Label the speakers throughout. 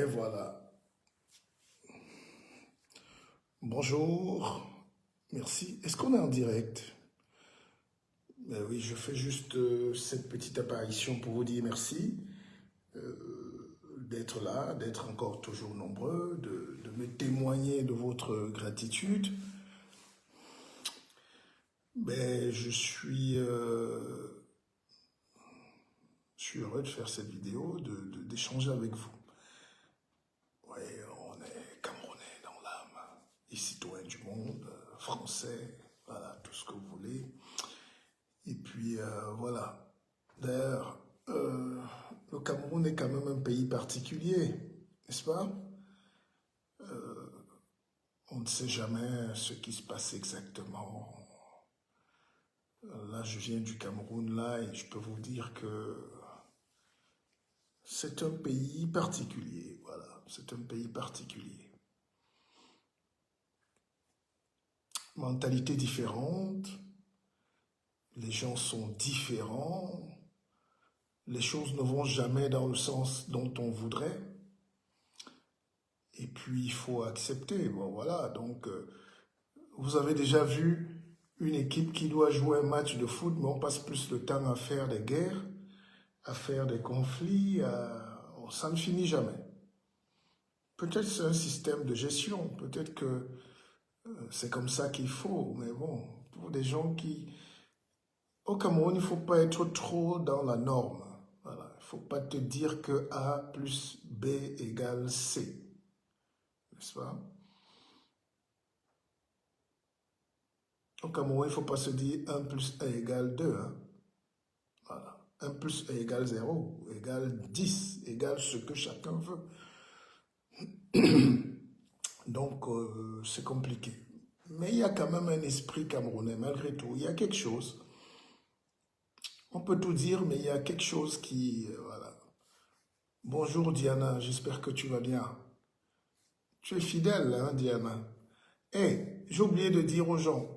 Speaker 1: voilà. Bonjour. Merci. Est-ce qu'on est en direct? Ben oui, je fais juste cette petite apparition pour vous dire merci d'être là, d'être encore toujours nombreux, de me témoigner de votre gratitude. Ben, je suis heureux de faire cette vidéo, d'échanger avec vous. Oui, on est Camerounais dans l'âme, et citoyens du monde, français, voilà, tout ce que vous voulez. Et puis, voilà. D'ailleurs, le Cameroun est quand même un pays particulier, n'est-ce pas? On ne sait jamais ce qui se passe exactement. Là, je viens du Cameroun, là, et je peux vous dire que c'est un pays particulier, voilà, c'est un pays particulier. Mentalité différente, les gens sont différents, les choses ne vont jamais dans le sens dont on voudrait. Et puis, il faut accepter. Bon, voilà, donc, vous avez déjà vu une équipe qui doit jouer un match de foot, mais on passe plus le temps à faire des guerres, à faire des conflits, ça ne finit jamais. Peut-être c'est un système de gestion, peut-être que c'est comme ça qu'il faut, mais bon, pour des gens qui... Au Cameroun, il ne faut pas être trop dans la norme. Voilà. Il ne faut pas te dire que A plus B égale C, n'est-ce pas? Au Cameroun, il ne faut pas se dire 1 plus 1 égale 2. Hein. Voilà. 1 plus 1 égale 0, égale 10, égale ce que chacun veut. Donc, c'est compliqué. Mais il y a quand même un esprit camerounais, malgré tout. Il y a quelque chose. On peut tout dire, mais il y a quelque chose qui... voilà. Bonjour Diana, j'espère que tu vas bien. Tu es fidèle, hein, Diana? Eh, j'ai oublié de dire aux gens.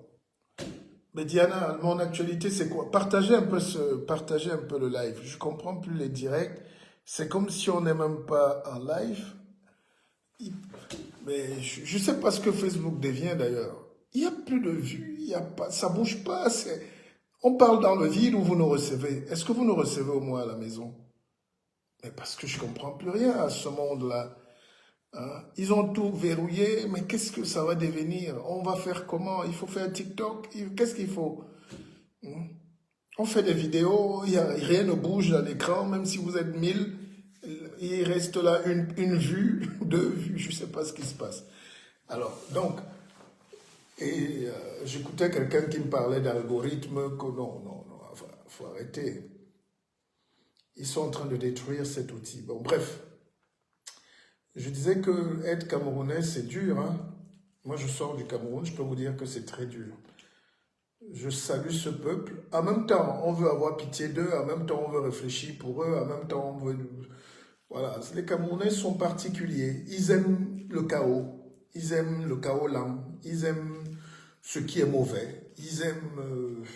Speaker 1: Mais Diana, mon actualité, c'est quoi? Partagez un peu le live. Je comprends plus les directs. C'est comme si on n'est même pas en live. Mais je ne sais pas ce que Facebook devient d'ailleurs. Il n'y a plus de vues, il y a pas, ça ne bouge pas. On parle dans le vide ou vous nous recevez. Est-ce que vous nous recevez au moins à la maison? Mais parce que je ne comprends plus rien à ce monde-là. Hein? Ils ont tout verrouillé, mais qu'est-ce que ça va devenir? On va faire comment? Il faut faire TikTok? Qu'est-ce qu'il faut? Hein? On fait des vidéos, rien ne bouge à l'écran, même si vous êtes 1000, il reste là une vue, deux vues, je ne sais pas ce qui se passe. Alors, donc, j'écoutais quelqu'un qui me parlait d'algorithme, que non, enfin, faut arrêter. Ils sont en train de détruire cet outil. Bon, bref, je disais que être Camerounais, c'est dur. Hein? Moi, je sors du Cameroun, je peux vous dire que c'est très dur. Je salue ce peuple. En même temps, on veut avoir pitié d'eux, en même temps, on veut réfléchir pour eux, en même temps, on veut... Voilà, les Camerounais sont particuliers. Ils aiment le chaos. Ils aiment le chaos lent. Ils aiment ce qui est mauvais. Ils aiment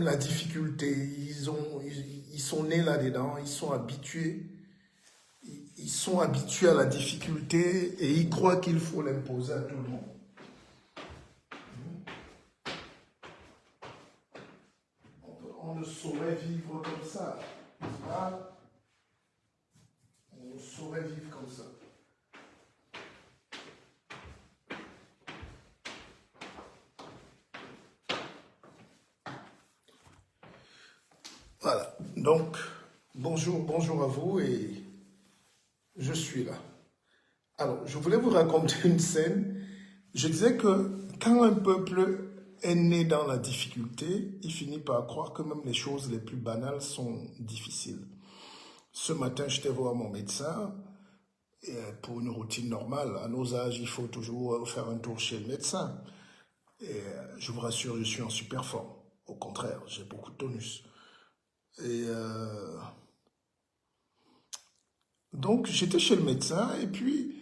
Speaker 1: la difficulté. Ils sont nés là-dedans. Ils sont habitués. Ils sont habitués à la difficulté et ils croient qu'il faut l'imposer à tout le monde. On ne saurait vivre comme ça. Pas? On ne saurait vivre comme ça. Voilà. Donc, bonjour à vous et je suis là. Alors, je voulais vous raconter une scène. Je disais que quand un peuple est né dans la difficulté, il finit par croire que même les choses les plus banales sont difficiles. Ce matin, j'étais voir mon médecin. Et pour une routine normale, à nos âges, il faut toujours faire un tour chez le médecin. Et je vous rassure, je suis en super forme. Au contraire, j'ai beaucoup de tonus. Et donc, j'étais chez le médecin et puis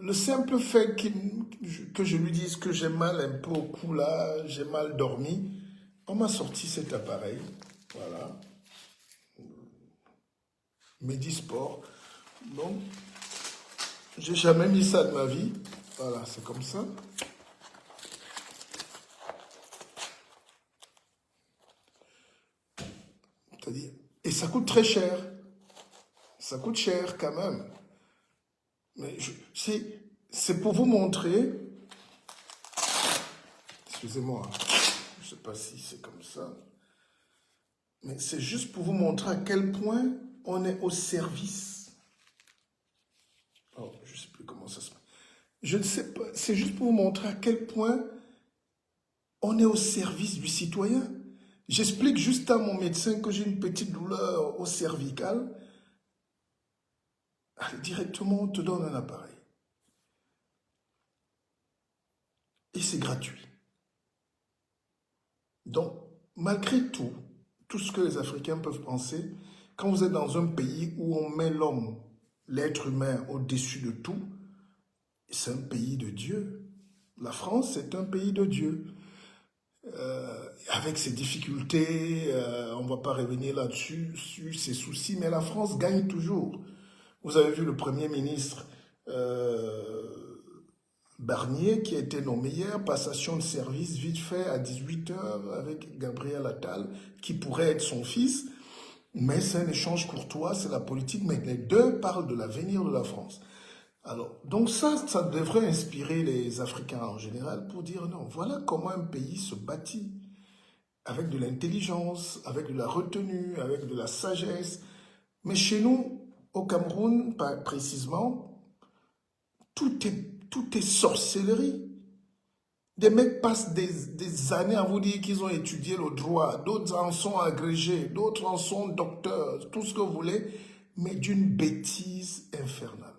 Speaker 1: le simple fait que je lui dise que j'ai mal un peu au cou là, j'ai mal dormi, on m'a sorti cet appareil, voilà, Medisport. Donc, j'ai jamais mis ça de ma vie. Voilà, c'est comme ça. C'est-à-dire, et ça coûte très cher. Ça coûte cher quand même. Mais c'est pour vous montrer, excusez-moi, je ne sais pas si c'est comme ça, mais c'est juste pour vous montrer à quel point on est au service. Oh, je ne sais plus comment ça se passe. Je ne sais pas, c'est juste pour vous montrer à quel point on est au service du citoyen. J'explique juste à mon médecin que j'ai une petite douleur au cervical. Directement, on te donne un appareil. Et c'est gratuit. Donc, malgré tout, tout ce que les Africains peuvent penser, quand vous êtes dans un pays où on met l'homme, l'être humain, au-dessus de tout, c'est un pays de Dieu. La France, c'est un pays de Dieu. Avec ses difficultés, on ne va pas revenir là-dessus, sur ses soucis, mais la France gagne toujours. Vous avez vu le Premier ministre Barnier qui a été nommé hier, passation de service vite fait à 18 h avec Gabriel Attal, qui pourrait être son fils, mais c'est un échange courtois, c'est la politique, mais les deux parlent de l'avenir de la France. Alors, donc ça devrait inspirer les Africains en général pour dire non, voilà comment un pays se bâtit, avec de l'intelligence, avec de la retenue, avec de la sagesse. Mais chez nous, au Cameroun, précisément, tout est sorcellerie. Des mecs passent des années à vous dire qu'ils ont étudié le droit, d'autres en sont agrégés, d'autres en sont docteurs, tout ce que vous voulez, mais d'une bêtise infernale.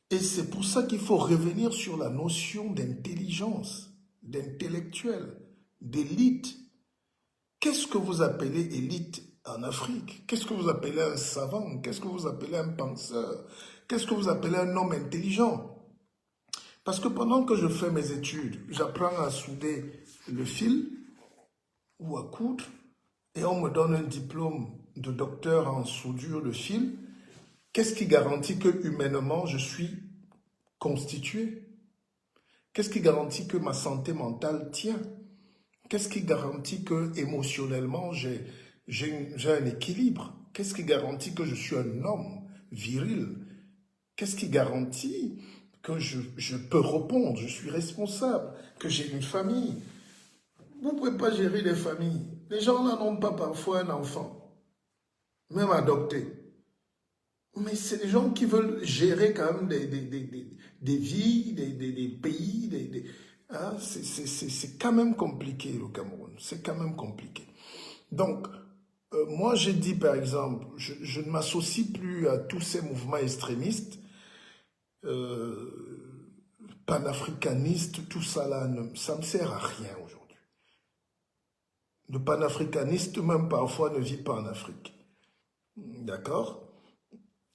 Speaker 1: Et c'est pour ça qu'il faut revenir sur la notion d'intelligence, d'intellectuel, d'élite. Qu'est-ce que vous appelez élite en Afrique? Qu'est-ce que vous appelez un savant? Qu'est-ce que vous appelez un penseur? Qu'est-ce que vous appelez un homme intelligent? Parce que pendant que je fais mes études, j'apprends à souder le fil ou à coudre, et on me donne un diplôme de docteur en soudure de fil. Qu'est-ce qui garantit que humainement je suis constitué? Qu'est-ce qui garantit que ma santé mentale tient? Qu'est-ce qui garantit que émotionnellement j'ai un équilibre? Qu'est-ce qui garantit que je suis un homme viril? Qu'est-ce qui garantit que je peux répondre, je suis responsable, que j'ai une famille? Vous ne pouvez pas gérer les familles. Les gens n'en ont pas parfois un enfant, même adopté. Mais c'est des gens qui veulent gérer quand même des vies, des pays, hein, c'est quand même compliqué le Cameroun, c'est quand même compliqué. Donc, moi j'ai dit par exemple, je ne m'associe plus à tous ces mouvements extrémistes, panafricanistes, tout ça là, ça ne me sert à rien aujourd'hui. Le panafricaniste même parfois ne vit pas en Afrique, d'accord?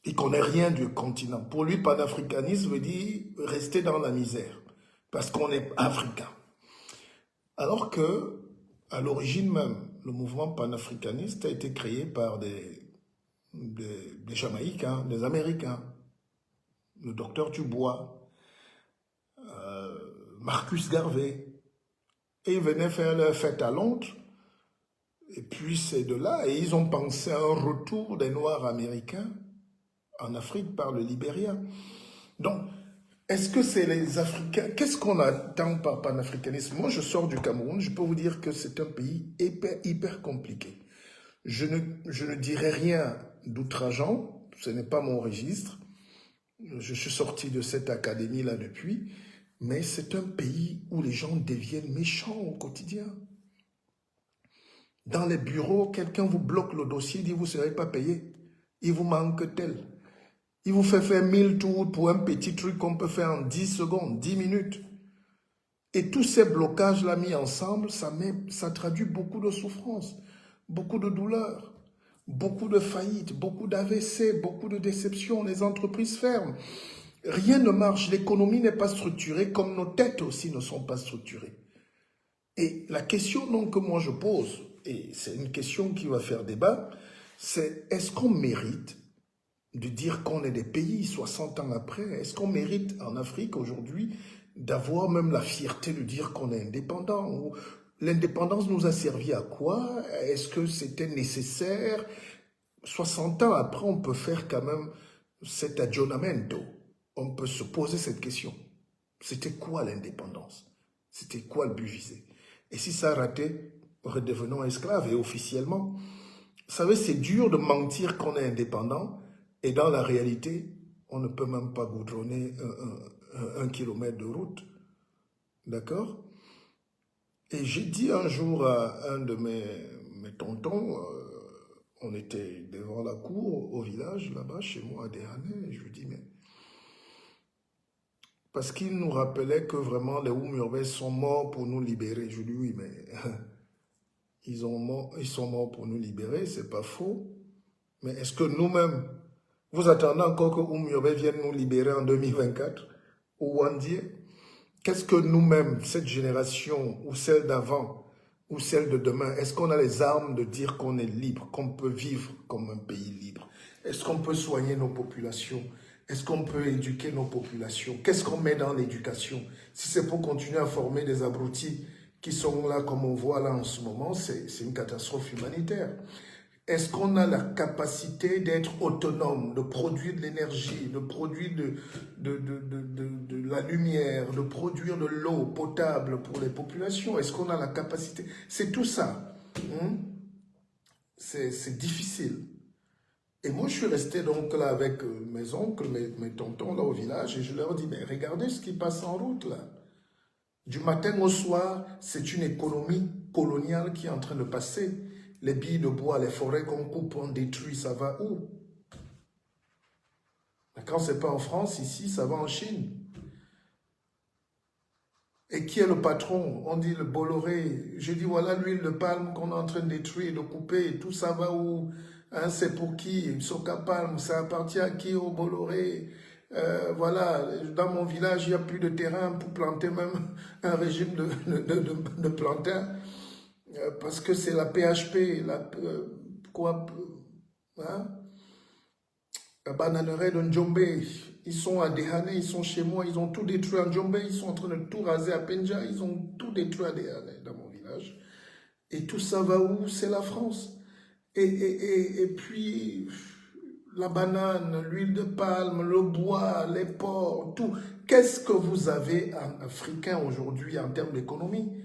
Speaker 1: Il ne connaît rien du continent. Pour lui, panafricanisme veut dire rester dans la misère, parce qu'on est africain. Alors que, à l'origine même, le mouvement panafricaniste a été créé par des Jamaïcains, des Américains, le docteur Dubois, Marcus Garvey. Et ils venaient faire leur fête à Londres, et puis c'est de là, et ils ont pensé à un retour des Noirs américains en Afrique par le Libéria. Donc, est-ce que c'est les Africains? Qu'est-ce qu'on attend par panafricanisme? Moi, je sors du Cameroun, je peux vous dire que c'est un pays hyper compliqué. Je ne dirai rien d'outrageant, ce n'est pas mon registre. Je suis sorti de cette académie-là depuis, mais c'est un pays où les gens deviennent méchants au quotidien. Dans les bureaux, quelqu'un vous bloque le dossier, dit vous ne serez pas payé. Il vous manque tel. Il vous fait faire 1000 tours pour un petit truc qu'on peut faire en 10 secondes, 10 minutes. Et tous ces blocages-là mis ensemble, ça traduit beaucoup de souffrance, beaucoup de douleur, beaucoup de faillites, beaucoup d'AVC, beaucoup de déceptions. Les entreprises ferment. Rien ne marche. L'économie n'est pas structurée, comme nos têtes aussi ne sont pas structurées. Et la question donc que moi je pose, et c'est une question qui va faire débat, c'est est-ce qu'on mérite de dire qu'on est des pays 60 ans après. Est-ce qu'on mérite en Afrique aujourd'hui d'avoir même la fierté de dire qu'on est indépendant? L'indépendance nous a servi à quoi? Est-ce que c'était nécessaire? 60 ans après, on peut faire quand même cet aggiornamento. On peut se poser cette question. C'était quoi l'indépendance? C'était quoi le but visé? Et si ça a raté, redevenons esclaves et officiellement. Vous savez, c'est dur de mentir qu'on est indépendant et dans la réalité, on ne peut même pas goudronner un kilomètre de route. D'accord? Et j'ai dit un jour à un de mes tontons, on était devant la cour au village, là-bas, chez moi à Deshanais, et je lui dis, mais... Parce qu'il nous rappelait que vraiment les Oumurbe sont morts pour nous libérer. Je lui dis, oui, mais ils sont morts pour nous libérer, c'est pas faux. Mais est-ce que nous-mêmes, vous attendez encore que Oumurbe vienne nous libérer en 2024 ou Wandie? Qu'est-ce que nous-mêmes, cette génération, ou celle d'avant, ou celle de demain, est-ce qu'on a les armes de dire qu'on est libre, qu'on peut vivre comme un pays libre? Est-ce qu'on peut soigner nos populations? Est-ce qu'on peut éduquer nos populations? Qu'est-ce qu'on met dans l'éducation? Si c'est pour continuer à former des abrutis qui sont là comme on voit là en ce moment, c'est une catastrophe humanitaire. Est-ce qu'on a la capacité d'être autonome, de produire de l'énergie, de produire de la lumière, de produire de l'eau potable pour les populations? Est-ce qu'on a la capacité? C'est tout ça. C'est difficile. Et moi, je suis resté donc là avec mes oncles, mes tontons là au village, et je leur dis, mais regardez ce qui passe en route là. Du matin au soir, c'est une économie coloniale qui est en train de passer. Les billes de bois, les forêts qu'on coupe, on détruit, ça va où? Quand ce n'est pas en France, ici, ça va en Chine. Et qui est le patron? On dit le Bolloré. Je dis, voilà l'huile de palme qu'on est en train de détruire, de couper, tout ça va où? Hein, c'est pour qui? Soca Palme, ça appartient à qui au Bolloré? Voilà, dans mon village, il n'y a plus de terrain pour planter même un régime de plantains. Parce que c'est la PHP, quoi, hein? La bananeraie de Ndjombe. Ils sont à Deshanais, ils sont chez moi, ils ont tout détruit à Ndjombe, ils sont en train de tout raser à Penja, ils ont tout détruit à Deshanais, dans mon village. Et tout ça va où? C'est la France. Et puis, la banane, l'huile de palme, le bois, les porcs, tout. Qu'est-ce que vous avez en africain aujourd'hui en termes d'économie?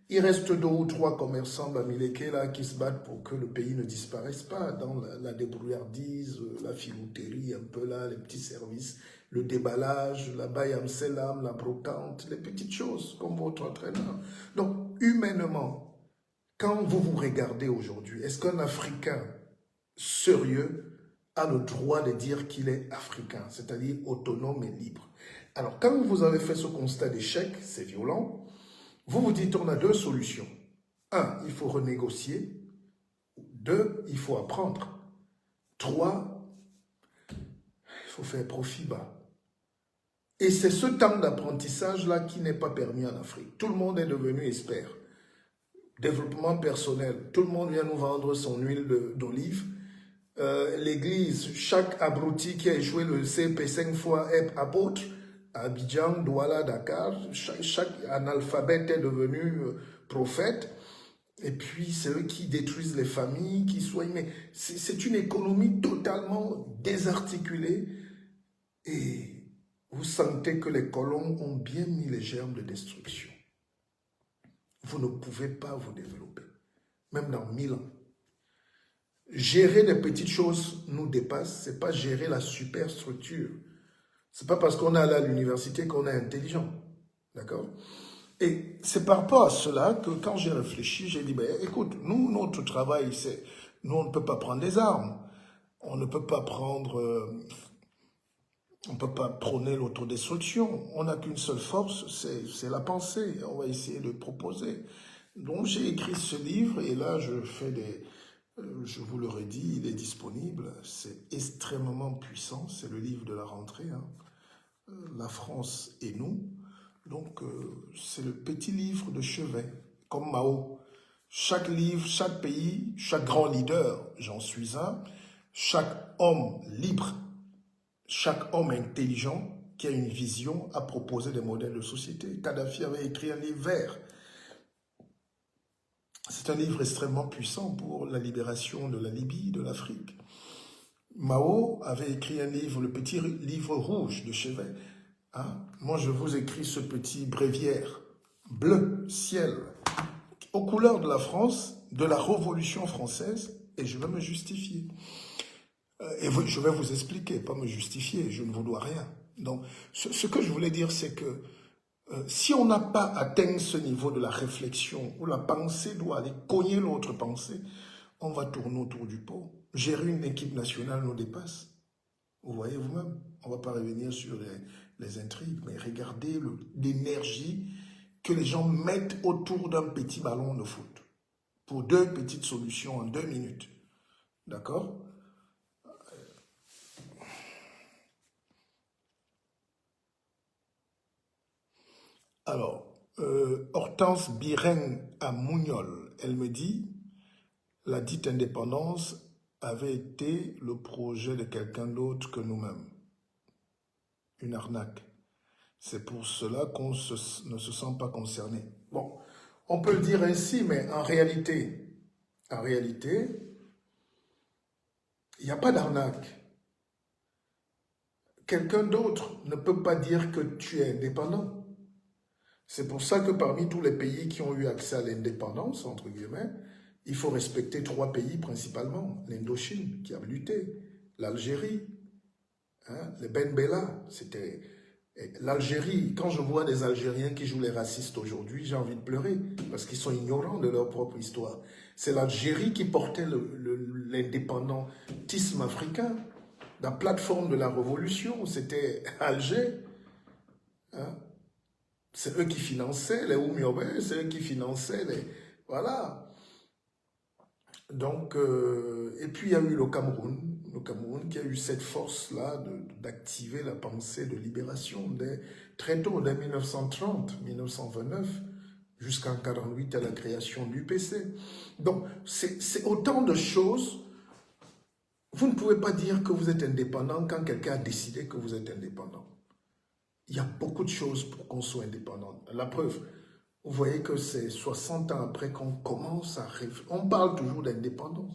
Speaker 1: Il reste 2 ou 3 commerçants bamileke là qui se battent pour que le pays ne disparaisse pas dans la débrouillardise, la filouterie, un peu là, les petits services, le déballage, la bayam selam, la brocante, les petites choses comme votre entraîneur. Donc, humainement, quand vous vous regardez aujourd'hui, est-ce qu'un Africain sérieux a le droit de dire qu'il est africain, c'est-à-dire autonome et libre? Alors, quand vous avez fait ce constat d'échec, c'est violent. Vous vous dites, on a 2 solutions. 1, il faut renégocier. 2, il faut apprendre. 3, il faut faire profit bas. Et c'est ce temps d'apprentissage-là qui n'est pas permis en Afrique. Tout le monde est devenu expert. Développement personnel. Tout le monde vient nous vendre son huile d'olive. L'église, chaque abruti qui a échoué le CP 5 fois est apôtre. Abidjan, Douala, Dakar, chaque analphabète est devenu prophète. Et puis, c'est eux qui détruisent les familles, qui soignent. Mais c'est une économie totalement désarticulée. Et vous sentez que les colons ont bien mis les germes de destruction. Vous ne pouvez pas vous développer, même dans 1000 ans. Gérer les petites choses nous dépasse, ce n'est pas gérer la superstructure. Ce n'est pas parce qu'on est allé à l'université qu'on est intelligent. D'accord? Et c'est par rapport à cela que quand j'ai réfléchi, j'ai dit, ben, écoute, nous, notre travail, c'est, nous, on ne peut pas prendre des armes. On ne peut pas prendre, on ne peut pas prôner l'autodestruction. On n'a qu'une seule force, c'est la pensée. On va essayer de proposer. Donc, j'ai écrit ce livre et là, je fais je vous le redis, il est disponible. C'est extrêmement puissant. C'est le livre de la rentrée, hein. La France et nous. Donc, c'est le petit livre de chevet, comme Mao. Chaque livre, chaque pays, chaque grand leader, j'en suis un, chaque homme libre Chaque homme intelligent qui a une vision a proposé des modèles de société. Kadhafi avait écrit un livre vert. C'est un livre extrêmement puissant pour la libération de la Libye, de l'Afrique. Mao avait écrit un livre, le petit livre rouge de chevet. Hein? Moi, je vous écris ce petit bréviaire, bleu, ciel, aux couleurs de la France, de la Révolution française, et je vais me justifier. Et je vais vous expliquer, pas me justifier, je ne vous dois rien. Donc, ce que je voulais dire, c'est que si on n'a pas atteint ce niveau de la réflexion, où la pensée doit aller cogner l'autre pensée, on va tourner autour du pot. Gérer une équipe nationale nous dépasse. Vous voyez vous-même, on ne va pas revenir sur les intrigues, mais regardez l'énergie que les gens mettent autour d'un petit ballon de foot pour 2 petites solutions en 2 minutes. D'accord? Alors, Hortense Biren à Mougnol, elle me dit, la dite indépendance avait été le projet de quelqu'un d'autre que nous-mêmes. Une arnaque. C'est pour cela qu'on ne se sent pas concerné. Bon, on peut le dire ainsi, mais en réalité, il n'y a pas d'arnaque. Quelqu'un d'autre ne peut pas dire que tu es indépendant. C'est pour ça que parmi tous les pays qui ont eu accès à l'indépendance, entre guillemets, il faut respecter 3 pays principalement. L'Indochine, qui a lutté, l'Algérie, hein, les Ben Bella, c'était l'Algérie. Quand je vois des Algériens qui jouent les racistes aujourd'hui, j'ai envie de pleurer, parce qu'ils sont ignorants de leur propre histoire. C'est l'Algérie qui portait l'indépendantisme africain. La plateforme de la révolution, c'était Alger. Hein. C'est eux qui finançaient les Oumiobe, c'est eux qui finançaient les... Voilà. Donc, et puis il y a eu le Cameroun qui a eu cette force-là d'activer la pensée de libération très tôt, dès 1930, 1929, jusqu'en 1948 à la création du PC. Donc, c'est autant de choses. Vous ne pouvez pas dire que vous êtes indépendant quand quelqu'un a décidé que vous êtes indépendant. Il y a beaucoup de choses pour qu'on soit indépendant. La preuve, vous voyez que c'est 60 ans après qu'on commence à réfléchir. On parle toujours d'indépendance.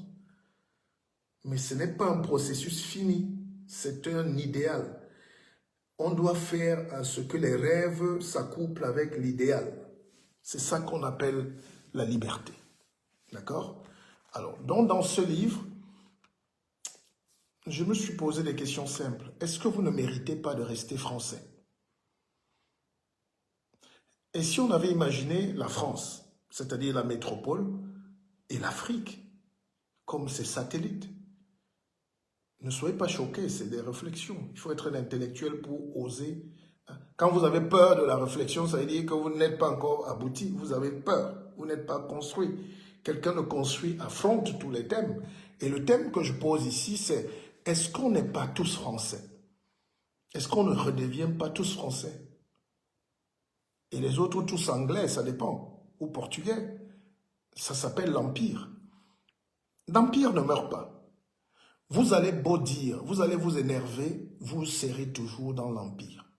Speaker 1: Mais ce n'est pas un processus fini. C'est un idéal. On doit faire à ce que les rêves s'accouplent avec l'idéal. C'est ça qu'on appelle la liberté. D'accord? Alors, donc dans ce livre, je me suis posé des questions simples. Est-ce que vous ne méritez pas de rester français? Et si on avait imaginé la France, c'est-à-dire la métropole, et l'Afrique, comme ses satellites, ne soyez pas choqués, c'est des réflexions. Il faut être un intellectuel pour oser. Quand vous avez peur de la réflexion, ça veut dire que vous n'êtes pas encore abouti, vous avez peur, vous n'êtes pas construit. Quelqu'un de construit affronte tous les thèmes. Et le thème que je pose ici, c'est est-ce qu'on n'est pas tous français? Est-ce qu'on ne redevient pas tous français? Et les autres tous anglais, ça dépend, ou portugais. Ça s'appelle l'Empire. L'Empire ne meurt pas. Vous allez beau dire, vous allez vous énerver, vous serez toujours dans l'Empire.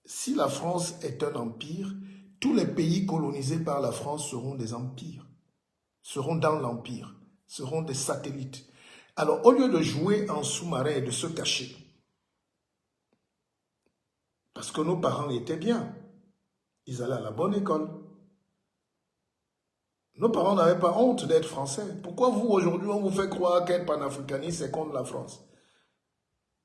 Speaker 1: Si la France est un empire, tous les pays colonisés par la France seront des empires, seront dans l'Empire, seront des satellites. Alors, au lieu de jouer en sous-marin et de se cacher, parce que nos parents étaient bien, ils allaient à la bonne école. Nos parents n'avaient pas honte d'être français. Pourquoi vous, aujourd'hui, on vous fait croire qu'être panafricaniste, c'est contre la France?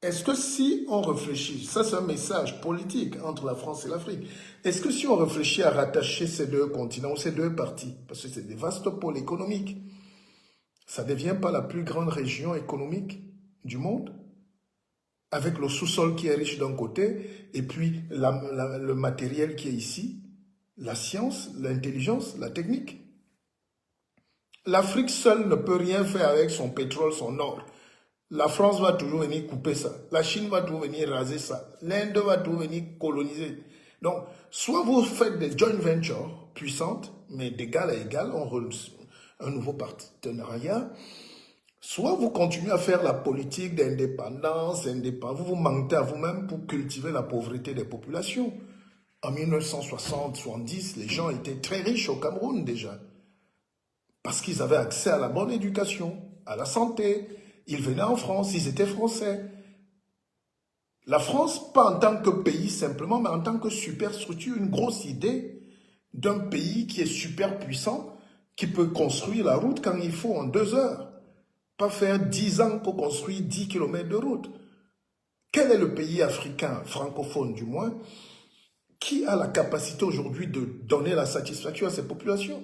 Speaker 1: Est-ce que si on réfléchit, ça c'est un message politique entre la France et l'Afrique, est-ce que si on réfléchit à rattacher ces 2 continents, ces 2 parties, parce que c'est des vastes pôles économiques, ça ne devient pas la plus grande région économique du monde, avec le sous-sol qui est riche d'un côté, et puis le matériel qui est ici, la science, l'intelligence, la technique. L'Afrique seule ne peut rien faire avec son pétrole, son or. La France va toujours venir couper ça. La Chine va toujours venir raser ça. L'Inde va toujours venir coloniser. Donc, soit vous faites des joint ventures puissantes, mais d'égal à égal, on relance un nouveau partenariat, Soit vous continuez à faire la politique d'indépendance, vous vous mentez à vous-même pour cultiver la pauvreté des populations. En 1960-70, les gens étaient très riches au Cameroun déjà, parce qu'ils avaient accès à la bonne éducation, à la santé. Ils venaient en France, ils étaient français. La France, pas en tant que pays simplement, mais en tant que superstructure, une grosse idée d'un pays qui est super puissant, qui peut construire la route quand il faut en 2 heures. Pas faire 10 ans pour construire 10 kilomètres de route. Quel est le pays africain, francophone du moins, qui a la capacité aujourd'hui de donner la satisfaction à ses populations?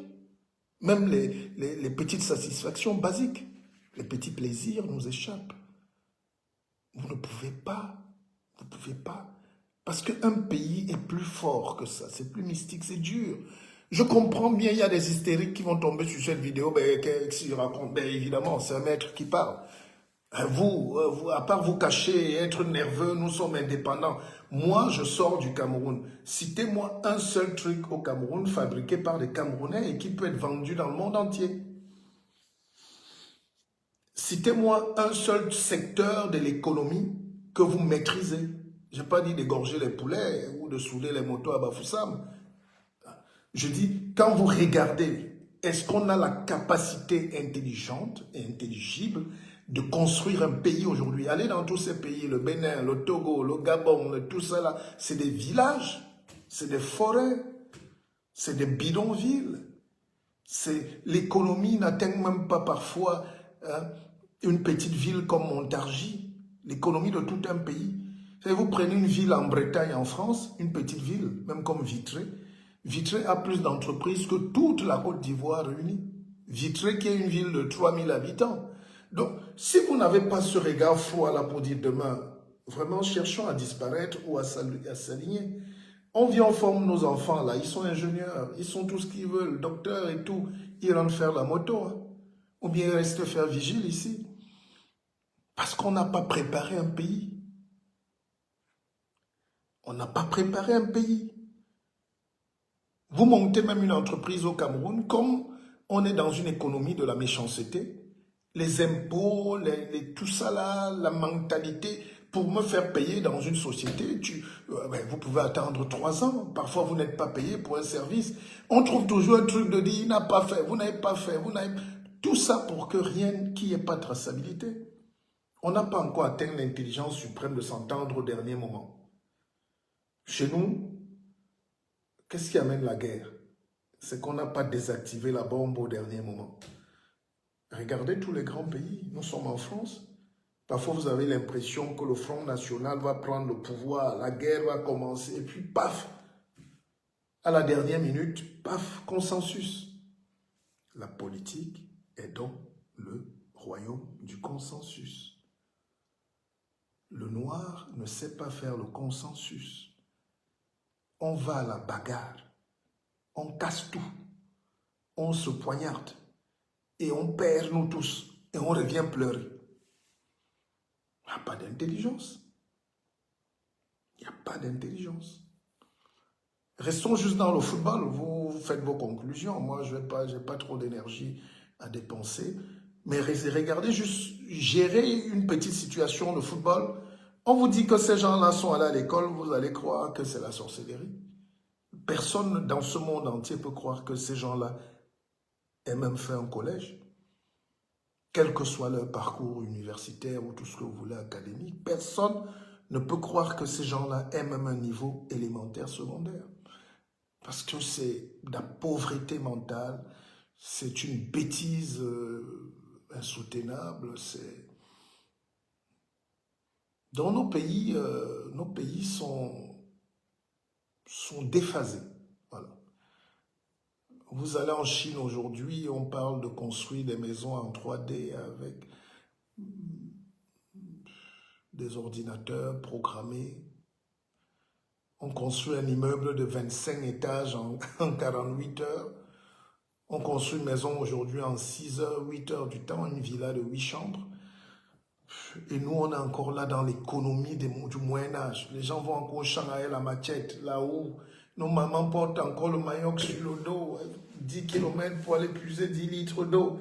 Speaker 1: Même les petites satisfactions basiques, les petits plaisirs nous échappent. Vous ne pouvez pas. Vous ne pouvez pas. Parce qu'un pays est plus fort que ça. C'est plus mystique, c'est dur. Je comprends bien, il y a des hystériques qui vont tomber sur cette vidéo. Qu'est-ce qu'il raconte? Évidemment, c'est un maître qui parle. Vous, à part vous cacher et être nerveux, nous sommes indépendants. Moi, je sors du Cameroun. Citez-moi un seul truc au Cameroun fabriqué par des Camerounais et qui peut être vendu dans le monde entier. Citez-moi un seul secteur de l'économie que vous maîtrisez. Je n'ai pas dit d'égorger les poulets ou de souder les motos à Bafoussam. Je dis, quand vous regardez, est-ce qu'on a la capacité intelligente et intelligible de construire un pays aujourd'hui? Allez dans tous ces pays, le Bénin, le Togo, le Gabon, tout ça là, c'est des villages, c'est des forêts, c'est des bidonvilles. L'économie n'atteint même pas parfois une petite ville comme Montargis, l'économie de tout un pays. Vous prenez une ville en Bretagne, en France, une petite ville, même comme Vitré. Vitré a plus d'entreprises que toute la Côte d'Ivoire réunie. Vitré qui est une ville de 3000 habitants. Donc, si vous n'avez pas ce regard froid là pour dire demain, vraiment cherchons à disparaître ou à s'aligner. On vient, on forme nos enfants là, ils sont ingénieurs, ils sont tout ce qu'ils veulent, docteurs et tout. Ils rentrent faire la moto, hein. Ou bien ils restent faire vigile ici. Parce qu'on n'a pas préparé un pays. On n'a pas préparé un pays. Vous montez même une entreprise au Cameroun, comme on est dans une économie de la méchanceté, les impôts, tout ça là, la mentalité, pour me faire payer dans une société, vous pouvez attendre 3 ans. Parfois, vous n'êtes pas payé pour un service. On trouve toujours un truc de dire, il n'a pas fait, vous n'avez pas fait, vous n'avez... Tout ça pour que rien, qu'il n'y ait pas de traçabilité. On n'a pas encore atteint l'intelligence suprême de s'entendre au dernier moment. Chez nous, qu'est-ce qui amène la guerre? C'est qu'on n'a pas désactivé la bombe au dernier moment. Regardez tous les grands pays. Nous sommes en France. Parfois, vous avez l'impression que le Front National va prendre le pouvoir, la guerre va commencer, et puis paf, à la dernière minute, paf, consensus. La politique est donc le royaume du consensus. Le noir ne sait pas faire le consensus. On va à la bagarre, on casse tout, on se poignarde et on perd nous tous et on revient pleurer. Il n'y a pas d'intelligence. Il n'y a pas d'intelligence. Restons juste dans le football, vous faites vos conclusions. Moi, je n'ai pas trop d'énergie à dépenser. Mais regardez juste gérer une petite situation de football. On vous dit que ces gens-là sont allés à l'école, vous allez croire que c'est la sorcellerie. Personne dans ce monde entier peut croire que ces gens-là aient même fait un collège. Quel que soit leur parcours universitaire ou tout ce que vous voulez académique, personne ne peut croire que ces gens-là aient même un niveau élémentaire secondaire. Parce que c'est de la pauvreté mentale, c'est une bêtise insoutenable. Dans nos pays sont déphasés. Voilà. Vous allez en Chine aujourd'hui, on parle de construire des maisons en 3D avec des ordinateurs programmés. On construit un immeuble de 25 étages en 48 heures. On construit une maison aujourd'hui en 6 heures, 8 heures du temps, une villa de 8 chambres. Et nous, on est encore là dans l'économie du Moyen-Âge. Les gens vont encore au Shanghai, la machette, là où nos mamans portent encore le maillot sur le dos, 10 km pour aller puiser 10 litres d'eau.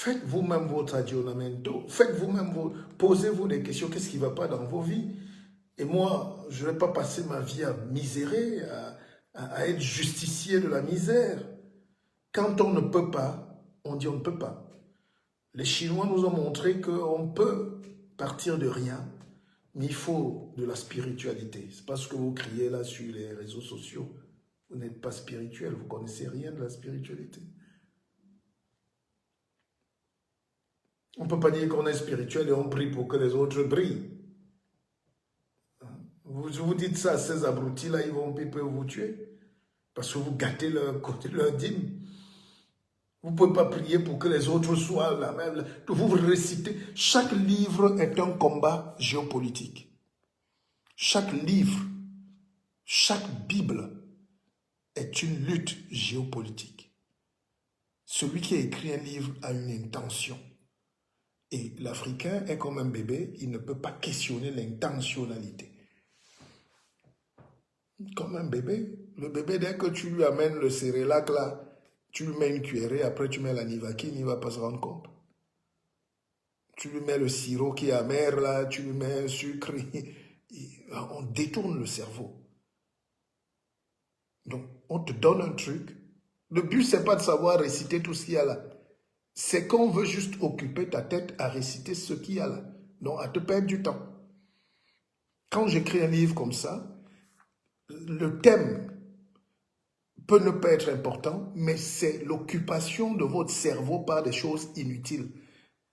Speaker 1: Faites vous-même votre aggiornamento, faites vous-même posez-vous des questions, qu'est-ce qui ne va pas dans vos vies? Et moi, je ne vais pas passer ma vie à misérer, à être justicier de la misère. Quand on ne peut pas, on dit on ne peut pas. Les Chinois nous ont montré qu'on peut partir de rien, mais il faut de la spiritualité. C'est pas ce que vous criez là sur les réseaux sociaux. Vous n'êtes pas spirituel, vous ne connaissez rien de la spiritualité. On ne peut pas dire qu'on est spirituel et on prie pour que les autres brillent. Vous dites ça à ces abrutis-là, ils peuvent vous tuer. Parce que vous gâtez leur dîme. Vous ne pouvez pas prier pour que les autres soient la même. Vous récitez. Chaque livre est un combat géopolitique. Chaque livre, chaque Bible est une lutte géopolitique. Celui qui a écrit un livre a une intention. Et l'Africain est comme un bébé, il ne peut pas questionner l'intentionnalité. Comme un bébé. Le bébé, dès que tu lui amènes le cérélac là, tu lui mets une cuillerée, après tu mets la nivaquine, il ne va pas se rendre compte. Tu lui mets le sirop qui est amer là, tu lui mets un sucre, on détourne le cerveau. Donc, on te donne un truc. Le but, ce n'est pas de savoir réciter tout ce qu'il y a là. C'est qu'on veut juste occuper ta tête à réciter ce qu'il y a là. Donc, à te perdre du temps. Quand j'écris un livre comme ça, le thème peut ne pas être important, mais c'est l'occupation de votre cerveau par des choses inutiles.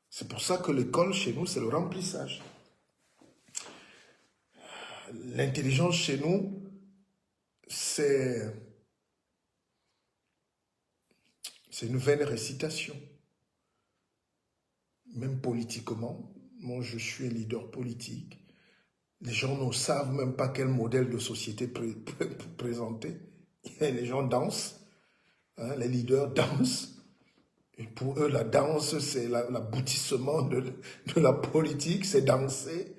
Speaker 1: C'est pour ça que l'école chez nous, c'est le remplissage. L'intelligence chez nous, c'est une vaine récitation. Même politiquement, moi je suis un leader politique. Les gens ne savent même pas quel modèle de société présenter. Les gens dansent, hein, les leaders dansent. Et pour eux, la danse, c'est l'aboutissement de la politique, c'est danser,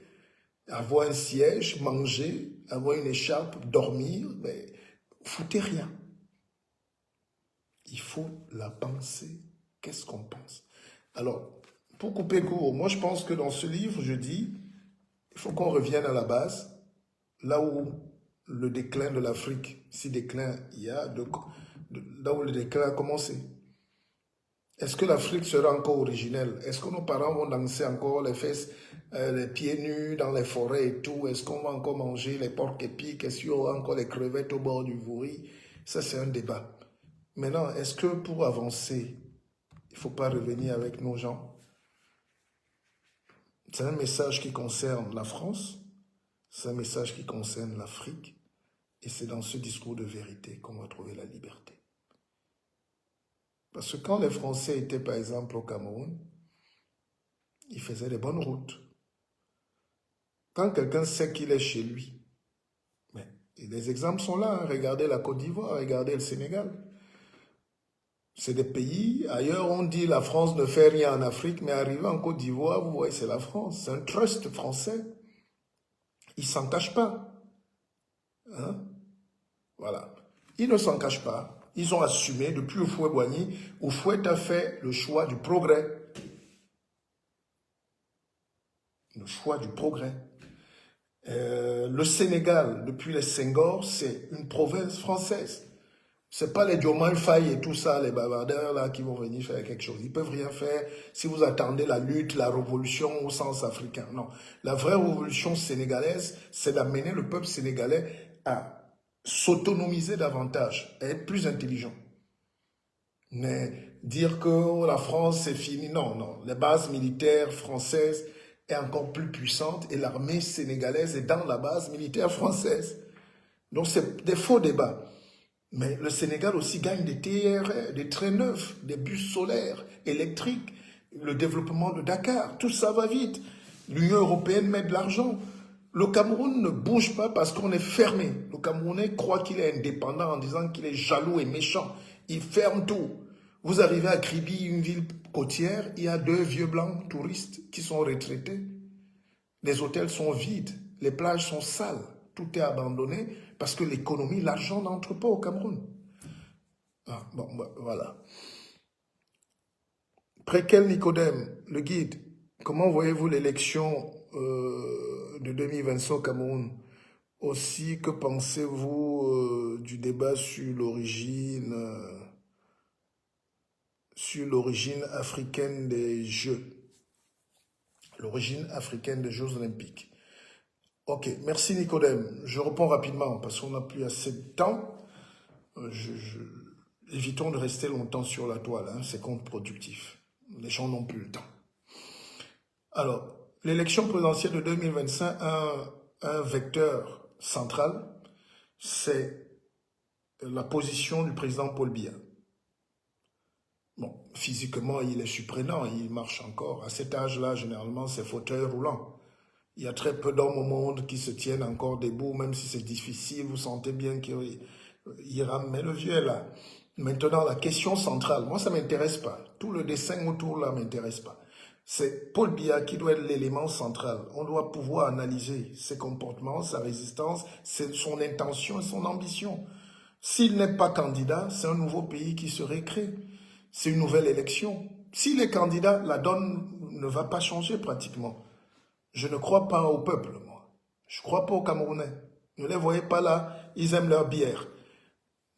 Speaker 1: avoir un siège, manger, avoir une écharpe, dormir, mais foutez rien. Il faut la penser. Qu'est-ce qu'on pense? Alors, pour couper court, moi je pense que dans ce livre, je dis, il faut qu'on revienne à la base, là où le déclin de l'Afrique, si déclin il y a, là où le déclin a commencé. Est-ce que l'Afrique sera encore originelle? Est-ce que nos parents vont danser encore les fesses, les pieds nus dans les forêts et tout? Est-ce qu'on va encore manger les porcs épics? Est-ce qu'il y aura encore les crevettes au bord du Vouri? Ça, c'est un débat. Maintenant, est-ce que pour avancer, il ne faut pas revenir avec nos gens? C'est un message qui concerne la France, c'est un message qui concerne l'Afrique, et c'est dans ce discours de vérité qu'on va trouver la liberté. Parce que quand les Français étaient, par exemple, au Cameroun, ils faisaient des bonnes routes. Quand quelqu'un sait qu'il est chez lui, mais les exemples sont là, hein. Regardez la Côte d'Ivoire, regardez le Sénégal. C'est des pays, ailleurs on dit la France ne fait rien en Afrique, mais arrivé en Côte d'Ivoire, vous voyez, c'est la France. C'est un trust français. Ils ne s'en cachent pas. Hein? Voilà. Ils ne s'en cachent pas. Ils ont assumé, depuis Houphouët-Boigny, Houphouët a fait le choix du progrès. Le choix du progrès. Le Sénégal, depuis les Senghor, c'est une province française. Ce n'est pas les Diomaye Faye et tout ça, les bavardeurs là, qui vont venir faire quelque chose. Ils ne peuvent rien faire si vous attendez la lutte, la révolution au sens africain. Non. La vraie révolution sénégalaise, c'est d'amener le peuple sénégalais à s'autonomiser davantage, à être plus intelligent. Mais dire que la France c'est fini, non, non. Les bases militaires françaises est encore plus puissante et l'armée sénégalaise est dans la base militaire française. Donc c'est des faux débats. Mais le Sénégal aussi gagne des TER, des trains neufs, des bus solaires, électriques, le développement de Dakar, tout ça va vite. L'Union européenne met de l'argent. Le Cameroun ne bouge pas parce qu'on est fermé. Le Camerounais croit qu'il est indépendant en disant qu'il est jaloux et méchant. Il ferme tout. Vous arrivez à Kribi, une ville côtière, il y a 2 vieux blancs touristes qui sont retraités. Les hôtels sont vides, les plages sont sales, tout est abandonné parce que l'économie, l'argent n'entre pas au Cameroun. Ah, bon, voilà. Préquel Nicodème, le guide, comment voyez-vous l'élection de 2025 au Cameroun? Aussi, que pensez-vous du débat sur l'origine africaine des Jeux, l'origine africaine des Jeux Olympiques? Ok, merci Nicodème. Je réponds rapidement parce qu'on n'a plus assez de temps. Évitons de rester longtemps sur la toile, hein, c'est contre-productif. Les gens n'ont plus le temps. Alors, l'élection présidentielle de 2025 a un vecteur central, c'est la position du président Paul Biya. Bon, physiquement, il est surprenant, il marche encore. À cet âge-là, généralement, c'est fauteuil roulant. Il y a très peu d'hommes au monde qui se tiennent encore debout, même si c'est difficile, vous sentez bien qu'il rame. Mais le vieux est là. Maintenant, la question centrale, moi, ça ne m'intéresse pas. Tout le dessin autour là ne m'intéresse pas. C'est Paul Biya qui doit être l'élément central. On doit pouvoir analyser ses comportements, sa résistance, son intention et son ambition. S'il n'est pas candidat, c'est un nouveau pays qui se récrée. C'est une nouvelle élection. S'il est candidat, la donne ne va pas changer pratiquement. Je ne crois pas au peuple, moi. Je ne crois pas aux Camerounais. Ne les voyez pas là, ils aiment leur bière.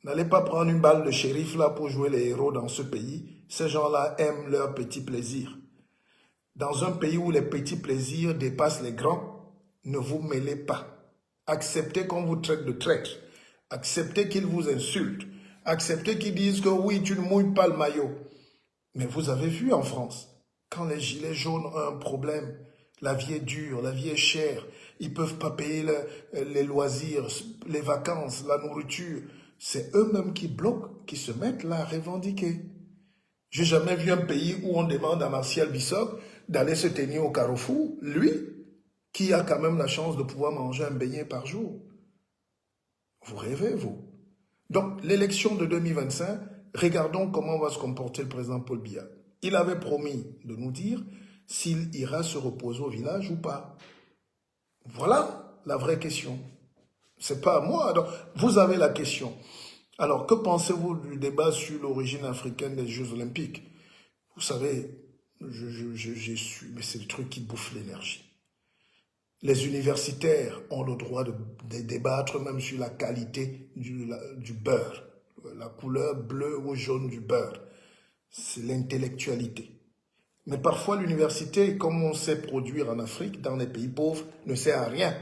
Speaker 1: N'allez pas prendre une balle de shérif là pour jouer les héros dans ce pays. Ces gens-là aiment leurs petits plaisirs. Dans un pays où les petits plaisirs dépassent les grands, ne vous mêlez pas. Acceptez qu'on vous traite de traître. Acceptez qu'ils vous insultent. Acceptez qu'ils disent que oui, tu ne mouilles pas le maillot. Mais vous avez vu en France, quand les gilets jaunes ont un problème, la vie est dure, la vie est chère, ils ne peuvent pas payer les loisirs, les vacances, la nourriture. C'est eux-mêmes qui bloquent, qui se mettent là à revendiquer. J'ai jamais vu un pays où on demande à Martial Bissok d'aller se tenir au Carrefour, lui, qui a quand même la chance de pouvoir manger un beignet par jour. Vous rêvez, vous. Donc, l'élection de 2025, regardons comment va se comporter le président Paul Biya. Il avait promis de nous dire s'il ira se reposer au village ou pas. Voilà la vraie question. C'est pas à moi. Donc, vous avez la question. Alors, que pensez-vous du débat sur l'origine africaine des Jeux Olympiques? Vous savez, j'ai su, mais c'est le truc qui bouffe l'énergie. Les universitaires ont le droit de débattre même sur la qualité du beurre, la couleur bleue ou jaune du beurre. C'est l'intellectualité. Mais parfois, l'université, comme on sait produire en Afrique, dans les pays pauvres, ne sert à rien.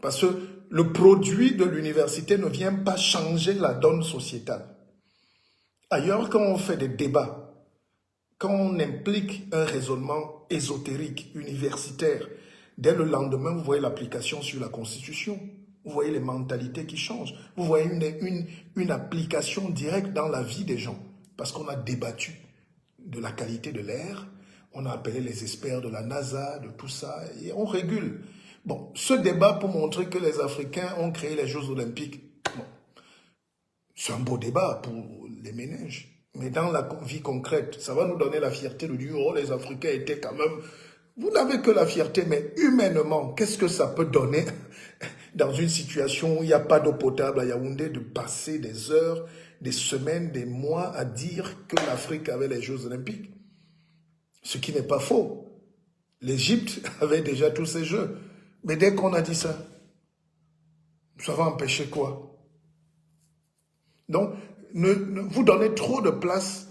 Speaker 1: Parce que le produit de l'université ne vient pas changer la donne sociétale. Ailleurs, quand on fait des débats, quand on implique un raisonnement ésotérique, universitaire, dès le lendemain, vous voyez l'application sur la Constitution. Vous voyez les mentalités qui changent. Vous voyez une application directe dans la vie des gens. Parce qu'on a débattu de la qualité de l'air, on a appelé les experts de la NASA, de tout ça, et on régule. Bon, ce débat pour montrer que les Africains ont créé les Jeux Olympiques, bon, c'est un beau débat pour les ménages. Mais dans la vie concrète, ça va nous donner la fierté de dire, oh, les Africains étaient quand même... Vous n'avez que la fierté, mais humainement, qu'est-ce que ça peut donner dans une situation où il n'y a pas d'eau potable à Yaoundé, de passer des heures, des semaines, des mois à dire que l'Afrique avait les Jeux Olympiques? Ce qui n'est pas faux. L'Égypte avait déjà tous ces Jeux. Mais dès qu'on a dit ça, ça va empêcher quoi? Donc, vous donnez trop de place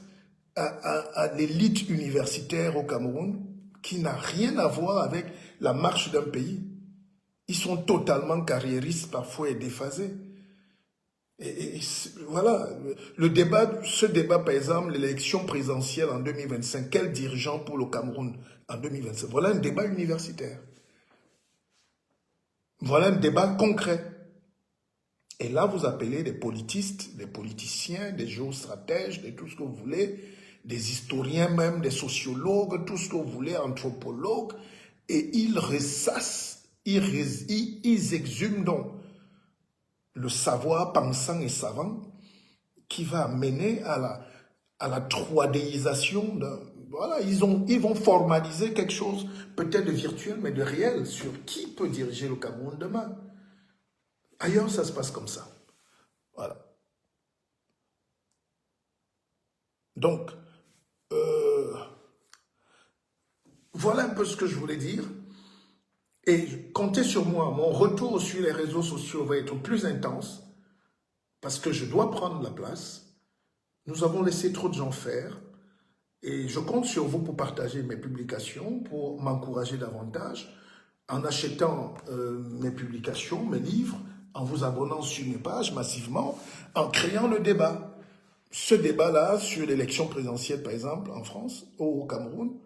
Speaker 1: à l'élite universitaire au Cameroun qui n'a rien à voir avec la marche d'un pays. Ils sont totalement carriéristes parfois et déphasés. Et voilà, ce débat par exemple, l'élection présidentielle en 2025, quel dirigeant pour le Cameroun en 2025? Voilà un débat universitaire. Voilà un débat concret. Et là, vous appelez des politistes, des politiciens, des géostratèges, de tout ce que vous voulez, des historiens même, des sociologues, tout ce que vous voulez, anthropologues, et ils ressassent, ils exhument donc le savoir pensant et savant qui va mener à la 3Disation. Voilà, ils vont formaliser quelque chose, peut-être de virtuel, mais de réel, sur qui peut diriger le Cameroun demain. Ailleurs, ça se passe comme ça. Voilà. Donc, Voilà un peu ce que je voulais dire. Et comptez sur moi, mon retour sur les réseaux sociaux va être plus intense parce que je dois prendre la place. Nous avons laissé trop de gens faire et je compte sur vous pour partager mes publications, pour m'encourager davantage en achetant mes publications, mes livres, en vous abonnant sur mes pages massivement, en créant le débat. Ce débat-là sur l'élection présidentielle, par exemple, en France, ou au Cameroun,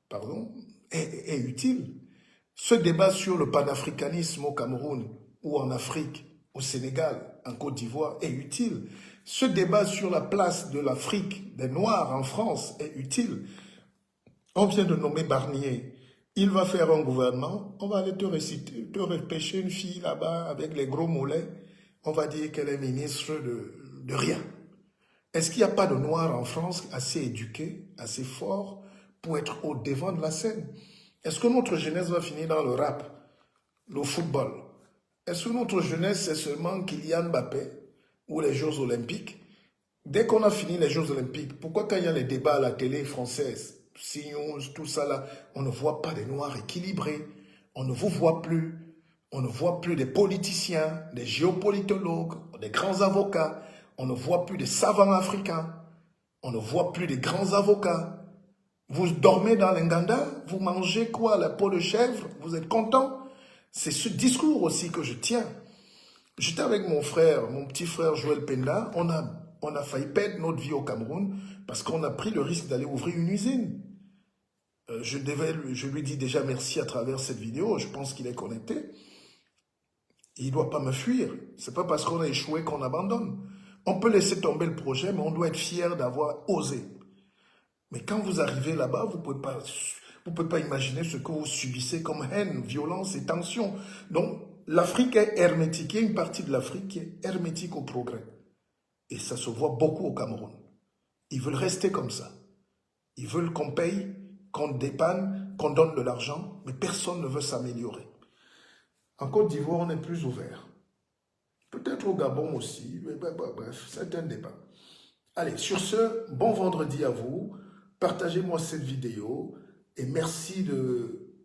Speaker 1: pardon, est utile. Ce débat sur le panafricanisme au Cameroun ou en Afrique, au Sénégal, en Côte d'Ivoire est utile. Ce débat sur la place de l'Afrique, des Noirs en France est utile. On vient de nommer Barnier. Il va faire un gouvernement, on va aller te réciter, te repêcher une fille là-bas avec les gros mollets. On va dire qu'elle est ministre de rien. Est-ce qu'il n'y a pas de Noirs en France assez éduqués, assez forts pour être au devant de la scène? Est-ce que notre jeunesse va finir dans le rap, le football? Est-ce que notre jeunesse, c'est seulement Kylian Mbappé ou les Jeux Olympiques? Dès qu'on a fini les Jeux Olympiques, pourquoi quand il y a les débats à la télé française, CNews, tout ça là, on ne voit pas des Noirs équilibrés, on ne vous voit plus, on ne voit plus des politiciens, des géopolitologues, des grands avocats, on ne voit plus des savants africains, on ne voit plus des grands avocats. Vous dormez dans l'Inganda, vous mangez quoi, la peau de chèvre, vous êtes content? C'est ce discours aussi que je tiens. J'étais avec mon frère, mon petit frère Joël Penda, on a failli perdre notre vie au Cameroun parce qu'on a pris le risque d'aller ouvrir une usine. Je lui dis déjà merci à travers cette vidéo, je pense qu'il est connecté. Il ne doit pas me fuir. Ce n'est pas parce qu'on a échoué qu'on abandonne. On peut laisser tomber le projet, mais on doit être fier d'avoir osé. Mais quand vous arrivez là-bas, vous ne pouvez pas imaginer ce que vous subissez comme haine, violence et tension. Donc, l'Afrique est hermétique. Il y a une partie de l'Afrique qui est hermétique au progrès. Et ça se voit beaucoup au Cameroun. Ils veulent rester comme ça. Ils veulent qu'on paye, qu'on dépanne, qu'on donne de l'argent, mais personne ne veut s'améliorer. En Côte d'Ivoire, on est plus ouvert. Peut-être au Gabon aussi. Mais bref, c'est un débat. Allez, sur ce, bon vendredi à vous. Partagez-moi cette vidéo et merci de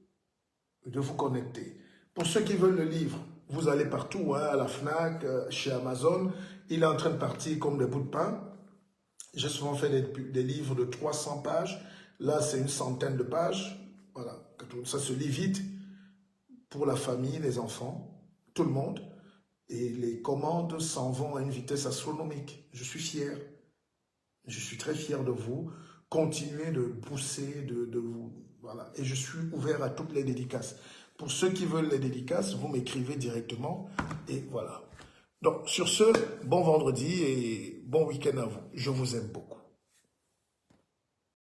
Speaker 1: vous connecter. Pour ceux qui veulent le livre, vous allez partout, hein, à la FNAC, chez Amazon. Il est en train de partir comme des bouts de pain. J'ai souvent fait des livres de 300 pages. Là, c'est une centaine de pages. Voilà, ça se lit vite pour la famille, les enfants, tout le monde. Et les commandes s'en vont à une vitesse astronomique. Je suis fier. Je suis très fier de vous. Continuez de pousser, de vous... Voilà. Et je suis ouvert à toutes les dédicaces. Pour ceux qui veulent les dédicaces, vous m'écrivez directement. Et voilà. Donc, sur ce, bon vendredi et bon week-end à vous. Je vous aime beaucoup.